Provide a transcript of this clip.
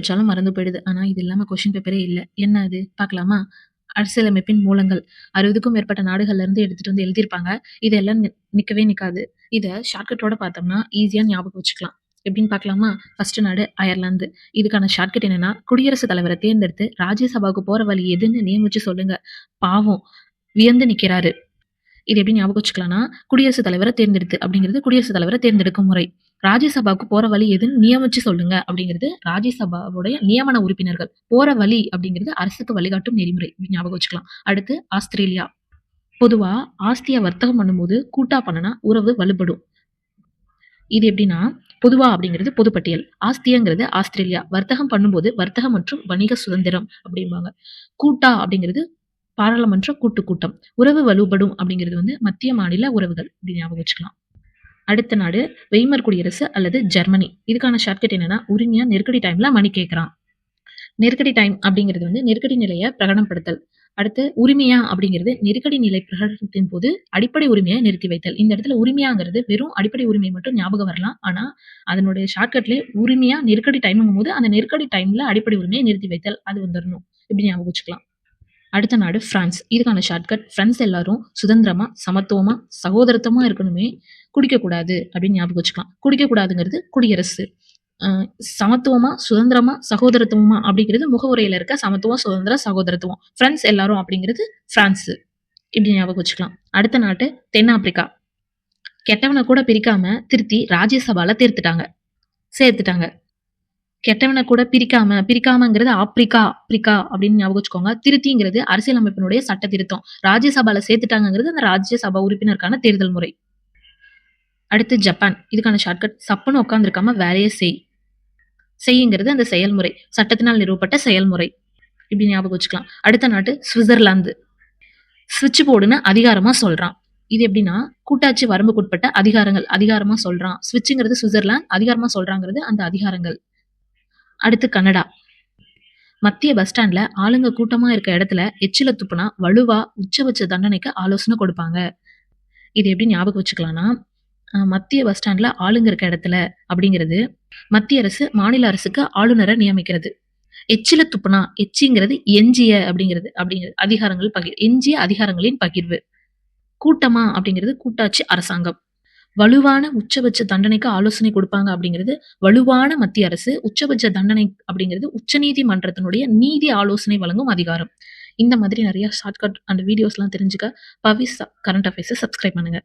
படிச்சாலும் மறந்து போயிடுது. ஆனா இது இல்லாம கொஸ்டின் பேப்பரே இல்ல. என்ன அது பார்க்கலாமா? அரசியலமைப்பின் மூலங்கள் 60க்கும் மேற்பட்ட நாடுகள்ல இருந்து எடுத்துட்டு வந்து எழுதியிருப்பாங்க. இதெல்லாம் நிக்கவே நிக்காது. இத ஷார்ட்கட்டோட பார்த்தோம்னா ஈஸியா ஞாபகம் வச்சுக்கலாம். எப்படின்னு பார்க்கலாமா? ஃபர்ஸ்ட் நாடு அயர்லாந்து. இதுக்கான ஷார்ட்கட் என்னன்னா, குடியரசுத் தலைவரை தேர்ந்தெடுத்து ராஜ்யசபாவுக்கு போற வழி எதுன்னு நியமிச்சு சொல்லுங்க. பாவம் வியந்து நிக்கிறாரு. இது எப்படி ஞாபகம் வச்சுக்கலாம்னா, குடியரசுத் தலைவரை தேர்ந்தெடுத்து அப்படிங்கிறது குடியரசுத் தலைவரை தேர்ந்தெடுக்கும் முறை. ராஜ்யசபாவுக்கு போற வழி எதுன்னு நியமிச்சு சொல்லுங்க அப்படிங்கிறது ராஜ்யசபாவுடைய நியமன உறுப்பினர்கள். போற வழி அப்படிங்கிறது அரசுக்கு வழிகாட்டும் நெறிமுறை. இப்படி ஞாபகம் வச்சுக்கலாம். அடுத்து ஆஸ்திரேலியா. பொதுவா ஆஸ்தியா வர்த்தகம் பண்ணும்போது கூட்டா பண்ணுனா உறவு வலுப்படும். இது எப்படின்னா, பொதுவா அப்படிங்கிறது பொதுப்பட்டியல், ஆஸ்தியங்கிறது ஆஸ்திரேலியா, வர்த்தகம் பண்ணும்போது வர்த்தகம் மற்றும் வணிக சுதந்திரம் அப்படிம்பாங்க. கூட்டா அப்படிங்கிறது பாராளுமன்ற கூட்டுக்கூட்டம், உறவு வலுப்படும் அப்படிங்கிறது வந்து மத்திய மாநில உறவுகள். இப்படி ஞாபகம் வச்சுக்கலாம். அடுத்த நாடு வெய்மர் குடியரசு அல்லது ஜெர்மனி. இதுக்கான ஷார்ட்கட் என்னன்னா, உரிமையா நெருக்கடி டைம்ல மணி கேட்கறான். நெருக்கடி டைம் அப்படிங்கிறது வந்து நெருக்கடி நிலையை பிரகடனப்படுத்தல். அடுத்து உரிமையா அப்படிங்கிறது நெருக்கடி நிலை பிரகடனத்தின் போது அடிப்படை உரிமையை நிறுத்தி வைத்தல். இந்த இடத்துல உரிமையாங்கிறது வெறும் அடிப்படை உரிமை மட்டும் ஞாபகம் வரலாம். ஆனா அதனுடைய ஷார்ட்கட்லேயே உரிமையா நெருக்கடி டைம்ங்கும் போது அந்த நெருக்கடி டைம்ல அடிப்படை உரிமையை நிறுத்தி வைத்தல் அது வந்துடணும். இப்படி ஞாபகம் வச்சுக்கலாம். அடுத்த நாடு பிரான்ஸ். இதுக்கான ஷார்ட்கட், பிரெண்ட்ஸ் எல்லாரும் சுதந்திரமா சமத்துவமா சகோதரத்துவமா இருக்கணுமே, குடிக்கக்கூடாது அப்படின்னு ஞாபகம் வச்சுக்கலாம். குடிக்கக்கூடாதுங்கிறது குடியரசு, சமத்துவமா சுதந்திரமா சகோதரத்துவமா அப்படிங்கிறது முகவுரையில இருக்க சமத்துவம் சுதந்திர சகோதரத்துவம். பிரெண்ட்ஸ் எல்லாரும் அப்படிங்கிறது பிரான்ஸ். இப்படி ஞாபகம் வச்சுக்கலாம். அடுத்த நாட்டு தென்னாப்பிரிக்கா. கெட்டவனை கூட பிரிக்காம திருத்தி ராஜ்யசபால சேர்த்துட்டாங்க. கெட்டவனை கூட பிரிக்காமங்கிறது ஆப்பிரிக்கா அப்படின்னு ஞாபகம் வச்சுக்கோங்க. திருத்திங்கிறது அரசியலமைப்பினுடைய சட்ட திருத்தம். ராஜ்யசபால சேர்த்துட்டாங்கிறது அந்த ராஜ்யசபா உறுப்பினருக்கான தேர்தல் முறை. அடுத்து ஜப்பான். இதுக்கான ஷார்ட்கட், சப்புன்னு உட்காந்துருக்காம வேலையை செய்யுங்கிறது அந்த செயல்முறை, சட்டத்தினால் நிறுவப்பட்ட செயல்முறை. இப்படி ஞாபகம் வச்சுக்கலாம். அடுத்த நாட்டு சுவிட்சர்லாந்து. சுவிட்ச் போர்டுன்னு அதிகாரமா சொல்றான். இது எப்படின்னா, கூட்டாட்சி வரம்புக்குட்பட்ட அதிகாரமா சொல்றான். சுவிட்சுங்கிறது சுவிட்சர்லாந்து, அதிகாரமா சொல்றாங்கிறது அந்த அதிகாரங்கள். அடுத்து கனடா. மத்திய பஸ் ஸ்டாண்ட்ல ஆளுங்க கூட்டமா இருக்க இடத்துல எச்சில துப்புனா வலுவா உச்சபட்ச தண்டனைக்கு ஆலோசனை கொடுப்பாங்க. இது எப்படி ஞாபகம் வச்சுக்கலாம்னா, மத்திய பஸ் ஸ்டாண்ட்ல ஆளுங்க இருக்க இடத்துல அப்படிங்கிறது மத்திய அரசு மாநில அரசுக்கு ஆளுநரை நியமிக்கிறது. எச்சில துப்புனா, எச்சிங்கிறது எஞ்சிய அப்படிங்கிறது அதிகாரங்கள் எஞ்சிய அதிகாரங்களின் பகிர்வு. கூட்டமா அப்படிங்கிறது கூட்டாட்சி அரசாங்கம். வலுவான உச்சபட்ச தண்டனைக்கு ஆலோசனை கொடுப்பாங்க அப்படிங்கிறது வலுவான மத்திய அரசு. உச்சபட்ச தண்டனை அப்படிங்கிறது உச்சநீதிமன்றத்தினுடைய நீதி ஆலோசனை வழங்கும் அதிகாரம். இந்த மாதிரி நிறைய ஷார்ட்கட் அந்த வீடியோஸ்லாம் தெரிஞ்சுக்க பவிஸ் கரண்ட் அஃபேர்ஸை சப்ஸ்கிரைப் பண்ணுங்க.